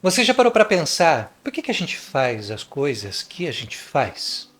Você já parou para pensar por que a gente faz as coisas que a gente faz?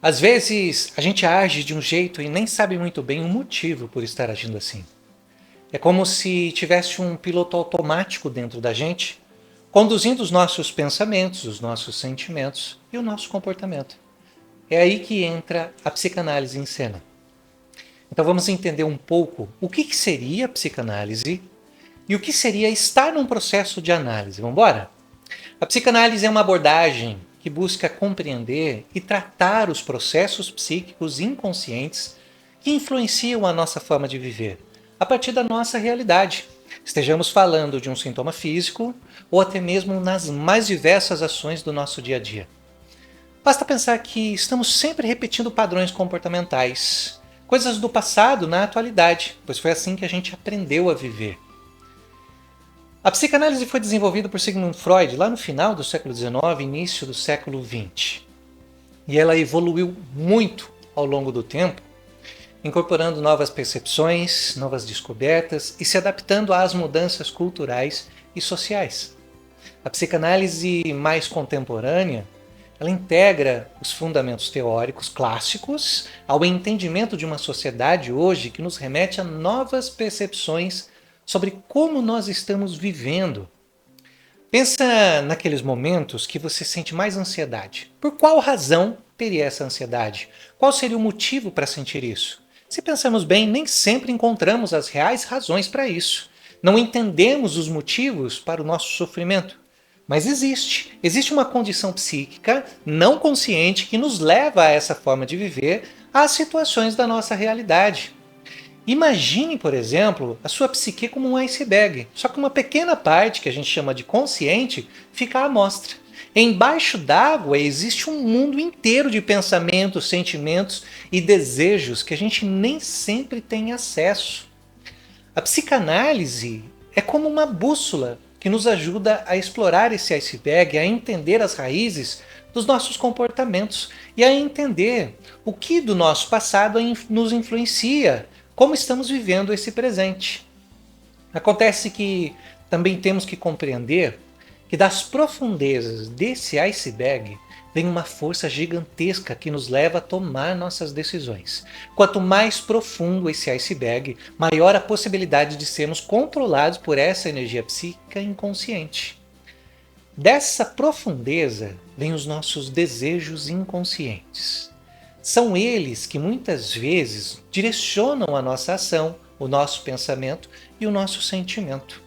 Às vezes a gente age de um jeito e nem sabe muito bem o motivo por estar agindo assim. É como se tivesse um piloto automático dentro da gente, conduzindo os nossos pensamentos, os nossos sentimentos e o nosso comportamento. É aí que entra a psicanálise em cena. Então vamos entender um pouco o que seria a psicanálise e o que seria estar num processo de análise. Vamos embora? A psicanálise é uma abordagem que busca compreender e tratar os processos psíquicos inconscientes que influenciam a nossa forma de viver, a partir da nossa realidade. Estejamos falando de um sintoma físico ou até mesmo nas mais diversas ações do nosso dia a dia. Basta pensar que estamos sempre repetindo padrões comportamentais, coisas do passado na atualidade, pois foi assim que a gente aprendeu a viver. A psicanálise foi desenvolvida por Sigmund Freud lá no final do século XIX, início do século XX. E ela evoluiu muito ao longo do tempo, incorporando novas percepções, novas descobertas e se adaptando às mudanças culturais e sociais. A psicanálise mais contemporânea, ela integra os fundamentos teóricos clássicos ao entendimento de uma sociedade hoje que nos remete a novas percepções sobre como nós estamos vivendo. Pensa naqueles momentos que você sente mais ansiedade. Por qual razão teria essa ansiedade? Qual seria o motivo para sentir isso? Se pensamos bem, nem sempre encontramos as reais razões para isso. Não entendemos os motivos para o nosso sofrimento. Mas existe uma condição psíquica não consciente que nos leva a essa forma de viver às situações da nossa realidade. Imagine, por exemplo, a sua psique como um iceberg, só que uma pequena parte, que a gente chama de consciente, fica à mostra. Embaixo d'água existe um mundo inteiro de pensamentos, sentimentos e desejos que a gente nem sempre tem acesso. A psicanálise é como uma bússola que nos ajuda a explorar esse iceberg, a entender as raízes dos nossos comportamentos e a entender o que do nosso passado nos influencia, como estamos vivendo esse presente. Acontece que também temos que compreender que das profundezas desse iceberg vem uma força gigantesca que nos leva a tomar nossas decisões. Quanto mais profundo esse iceberg, maior a possibilidade de sermos controlados por essa energia psíquica inconsciente. Dessa profundeza vêm os nossos desejos inconscientes. São eles que muitas vezes direcionam a nossa ação, o nosso pensamento e o nosso sentimento.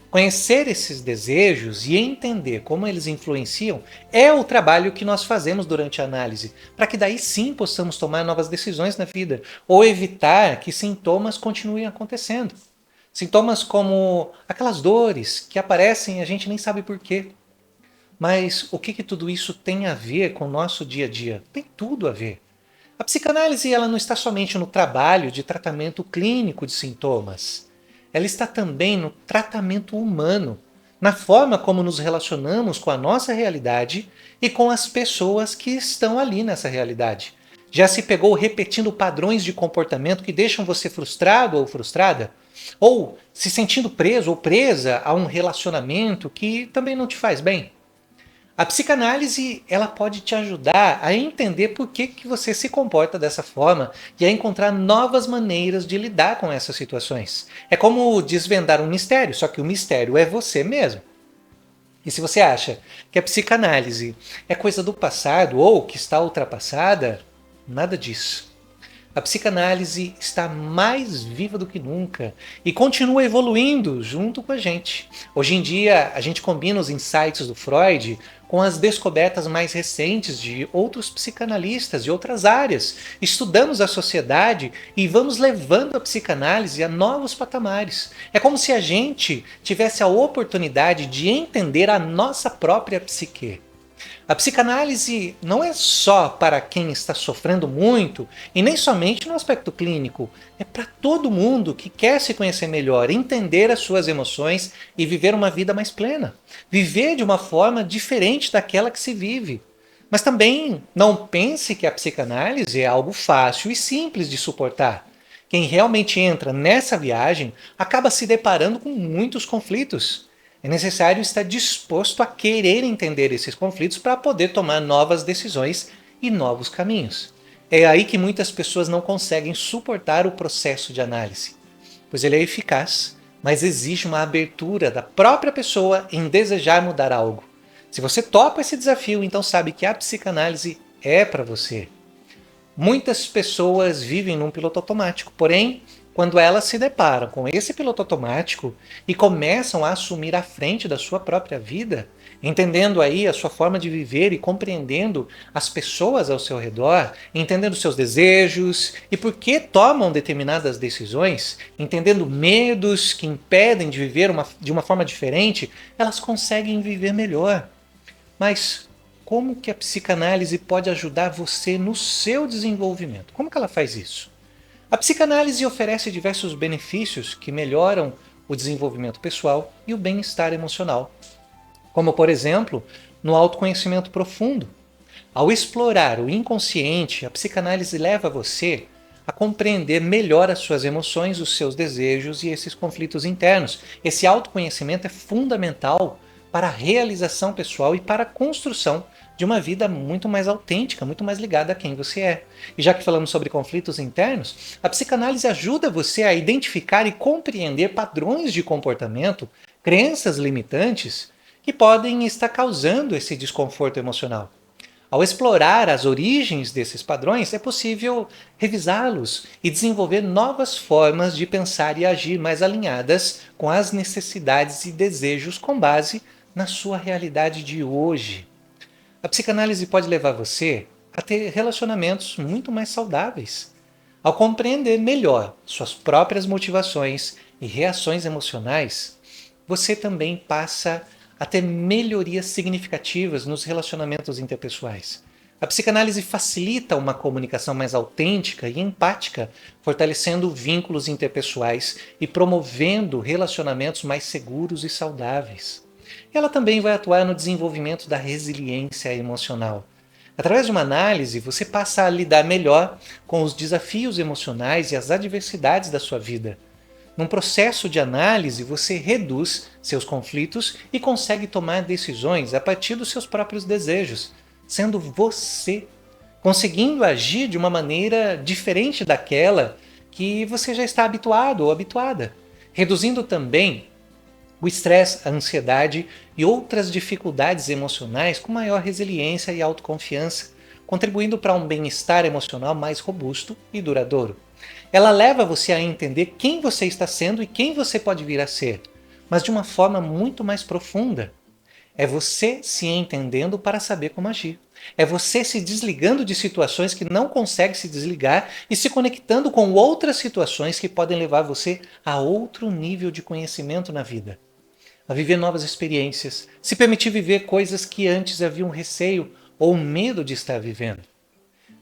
Conhecer esses desejos e entender como eles influenciam é o trabalho que nós fazemos durante a análise, para que daí sim possamos tomar novas decisões na vida ou evitar que sintomas continuem acontecendo. Sintomas como aquelas dores que aparecem e a gente nem sabe por quê. Mas o que tudo isso tem a ver com o nosso dia a dia? Tem tudo a ver. A psicanálise ela não está somente no trabalho de tratamento clínico de sintomas. Ela está também no tratamento humano, na forma como nos relacionamos com a nossa realidade e com as pessoas que estão ali nessa realidade. Já se pegou repetindo padrões de comportamento que deixam você frustrado ou frustrada? Ou se sentindo preso ou presa a um relacionamento que também não te faz bem? A psicanálise ela pode te ajudar a entender por que você se comporta dessa forma e a encontrar novas maneiras de lidar com essas situações. É como desvendar um mistério, só que o mistério é você mesmo. E se você acha que a psicanálise é coisa do passado ou que está ultrapassada, nada disso. A psicanálise está mais viva do que nunca e continua evoluindo junto com a gente. Hoje em dia, a gente combina os insights do Freud com as descobertas mais recentes de outros psicanalistas de outras áreas. Estudamos a sociedade e vamos levando a psicanálise a novos patamares. É como se a gente tivesse a oportunidade de entender a nossa própria psique. A psicanálise não é só para quem está sofrendo muito e nem somente no aspecto clínico. É para todo mundo que quer se conhecer melhor, entender as suas emoções e viver uma vida mais plena. Viver de uma forma diferente daquela que se vive. Mas também não pense que a psicanálise é algo fácil e simples de suportar. Quem realmente entra nessa viagem acaba se deparando com muitos conflitos. É necessário estar disposto a querer entender esses conflitos para poder tomar novas decisões e novos caminhos. É aí que muitas pessoas não conseguem suportar o processo de análise, pois ele é eficaz, mas exige uma abertura da própria pessoa em desejar mudar algo. Se você topa esse desafio, então sabe que a psicanálise é para você. Muitas pessoas vivem num piloto automático, porém, quando elas se deparam com esse piloto automático e começam a assumir a frente da sua própria vida, entendendo aí a sua forma de viver e compreendendo as pessoas ao seu redor, entendendo seus desejos e por que tomam determinadas decisões, entendendo medos que impedem de viver de uma forma diferente, elas conseguem viver melhor. Mas como que a psicanálise pode ajudar você no seu desenvolvimento? Como que ela faz isso? A psicanálise oferece diversos benefícios que melhoram o desenvolvimento pessoal e o bem-estar emocional, como por exemplo, no autoconhecimento profundo. Ao explorar o inconsciente, a psicanálise leva você a compreender melhor as suas emoções, os seus desejos e esses conflitos internos. Esse autoconhecimento é fundamental para a realização pessoal e para a construção de uma vida muito mais autêntica, muito mais ligada a quem você é. E já que falamos sobre conflitos internos, a psicanálise ajuda você a identificar e compreender padrões de comportamento, crenças limitantes que podem estar causando esse desconforto emocional. Ao explorar as origens desses padrões, é possível revisá-los e desenvolver novas formas de pensar e agir mais alinhadas com as necessidades e desejos com base na sua realidade de hoje. A psicanálise pode levar você a ter relacionamentos muito mais saudáveis. Ao compreender melhor suas próprias motivações e reações emocionais, você também passa a ter melhorias significativas nos relacionamentos interpessoais. A psicanálise facilita uma comunicação mais autêntica e empática, fortalecendo vínculos interpessoais e promovendo relacionamentos mais seguros e saudáveis. Ela também vai atuar no desenvolvimento da resiliência emocional. Através de uma análise, você passa a lidar melhor com os desafios emocionais e as adversidades da sua vida. Num processo de análise, você reduz seus conflitos e consegue tomar decisões a partir dos seus próprios desejos, sendo você, conseguindo agir de uma maneira diferente daquela que você já está habituado ou habituada, reduzindo também o estresse, a ansiedade e outras dificuldades emocionais com maior resiliência e autoconfiança, contribuindo para um bem-estar emocional mais robusto e duradouro. Ela leva você a entender quem você está sendo e quem você pode vir a ser, mas de uma forma muito mais profunda. É você se entendendo para saber como agir. É você se desligando de situações que não consegue se desligar e se conectando com outras situações que podem levar você a outro nível de conhecimento na vida. A viver novas experiências, se permitir viver coisas que antes havia um receio ou medo de estar vivendo.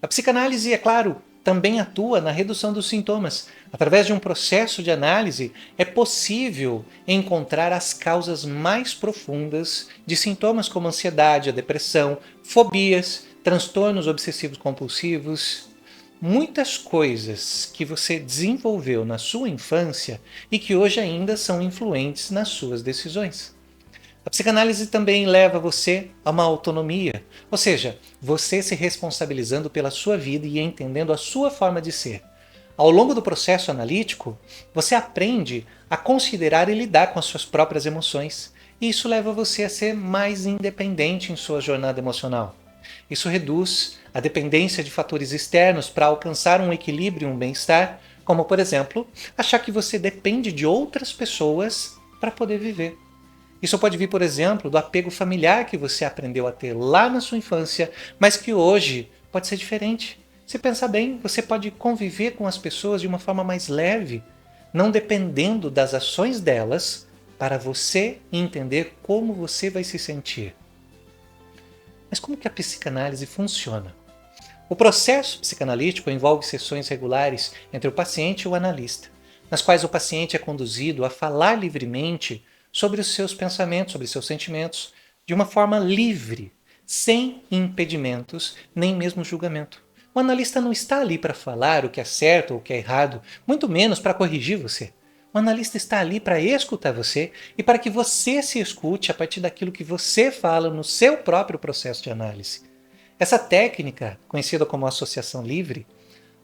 A psicanálise, é claro, também atua na redução dos sintomas. Através de um processo de análise, é possível encontrar as causas mais profundas de sintomas como ansiedade, a depressão, fobias, transtornos obsessivos compulsivos, muitas coisas que você desenvolveu na sua infância e que hoje ainda são influentes nas suas decisões. A psicanálise também leva você a uma autonomia, ou seja, você se responsabilizando pela sua vida e entendendo a sua forma de ser. Ao longo do processo analítico, você aprende a considerar e lidar com as suas próprias emoções, e isso leva você a ser mais independente em sua jornada emocional. Isso reduz a dependência de fatores externos para alcançar um equilíbrio e um bem-estar, como, por exemplo, achar que você depende de outras pessoas para poder viver. Isso pode vir, por exemplo, do apego familiar que você aprendeu a ter lá na sua infância, mas que hoje pode ser diferente. Se pensar bem, você pode conviver com as pessoas de uma forma mais leve, não dependendo das ações delas, para você entender como você vai se sentir. Mas como que a psicanálise funciona? O processo psicanalítico envolve sessões regulares entre o paciente e o analista, nas quais o paciente é conduzido a falar livremente sobre os seus pensamentos, sobre os seus sentimentos, de uma forma livre, sem impedimentos, nem mesmo julgamento. O analista não está ali para falar o que é certo ou o que é errado, muito menos para corrigir você. O analista está ali para escutar você e para que você se escute a partir daquilo que você fala no seu próprio processo de análise. Essa técnica, conhecida como associação livre,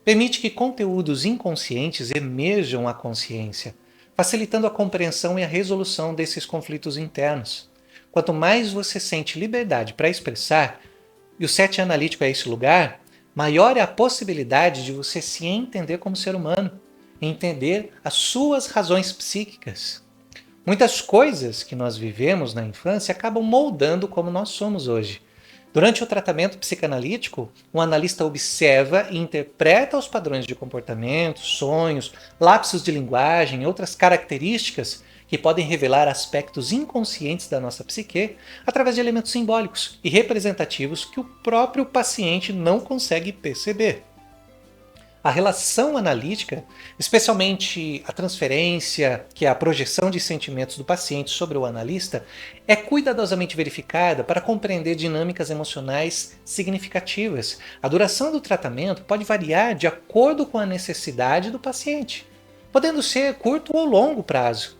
permite que conteúdos inconscientes emerjam à consciência, facilitando a compreensão e a resolução desses conflitos internos. Quanto mais você sente liberdade para expressar, e o set analítico é esse lugar, maior é a possibilidade de você se entender como ser humano, e entender as suas razões psíquicas. Muitas coisas que nós vivemos na infância acabam moldando como nós somos hoje. Durante o tratamento psicanalítico, o analista observa e interpreta os padrões de comportamento, sonhos, lapsos de linguagem e outras características que podem revelar aspectos inconscientes da nossa psique através de elementos simbólicos e representativos que o próprio paciente não consegue perceber. A relação analítica, especialmente a transferência, que é a projeção de sentimentos do paciente sobre o analista, é cuidadosamente verificada para compreender dinâmicas emocionais significativas. A duração do tratamento pode variar de acordo com a necessidade do paciente, podendo ser curto ou longo prazo.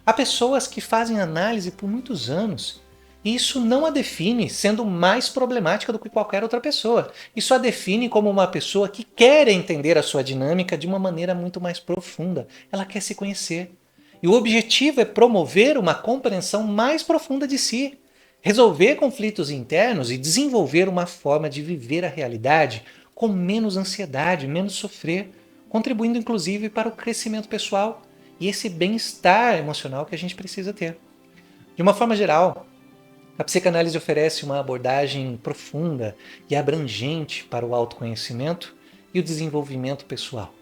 Há pessoas que fazem análise por muitos anos, e isso não a define sendo mais problemática do que qualquer outra pessoa. Isso a define como uma pessoa que quer entender a sua dinâmica de uma maneira muito mais profunda. Ela quer se conhecer. E o objetivo é promover uma compreensão mais profunda de si, resolver conflitos internos e desenvolver uma forma de viver a realidade com menos ansiedade, menos sofrer, contribuindo inclusive para o crescimento pessoal e esse bem-estar emocional que a gente precisa ter. De uma forma geral, a psicanálise oferece uma abordagem profunda e abrangente para o autoconhecimento e o desenvolvimento pessoal.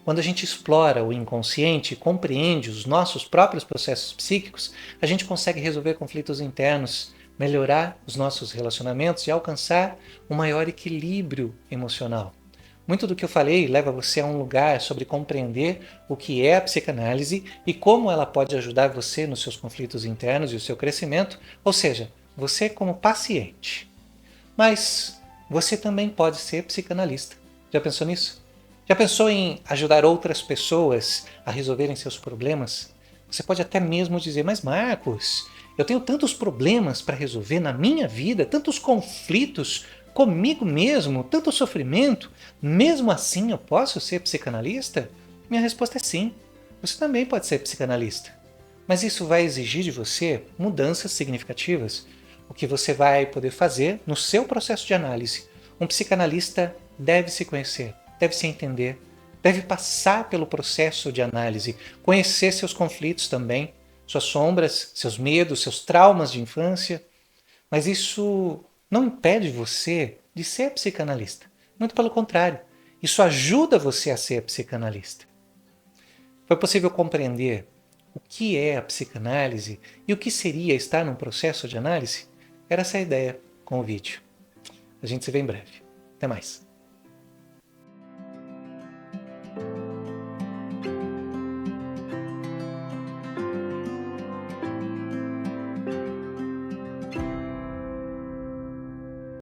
Quando a gente explora o inconsciente e compreende os nossos próprios processos psíquicos, a gente consegue resolver conflitos internos, melhorar os nossos relacionamentos e alcançar um maior equilíbrio emocional. Muito do que eu falei leva você a um lugar sobre compreender o que é a psicanálise e como ela pode ajudar você nos seus conflitos internos e o seu crescimento, ou seja, você como paciente. Mas você também pode ser psicanalista. Já pensou nisso? Já pensou em ajudar outras pessoas a resolverem seus problemas? Você pode até mesmo dizer, mas Marcos, eu tenho tantos problemas para resolver na minha vida, tantos conflitos comigo mesmo, tanto sofrimento, mesmo assim eu posso ser psicanalista? Minha resposta é sim. Você também pode ser psicanalista. Mas isso vai exigir de você mudanças significativas. O que você vai poder fazer no seu processo de análise. Um psicanalista deve se conhecer, deve se entender, deve passar pelo processo de análise, conhecer seus conflitos também, suas sombras, seus medos, seus traumas de infância. Mas isso não impede você de ser psicanalista. Muito pelo contrário, isso ajuda você a ser psicanalista. Foi possível compreender o que é a psicanálise e o que seria estar num processo de análise? Era essa a ideia com o vídeo. A gente se vê em breve. Até mais.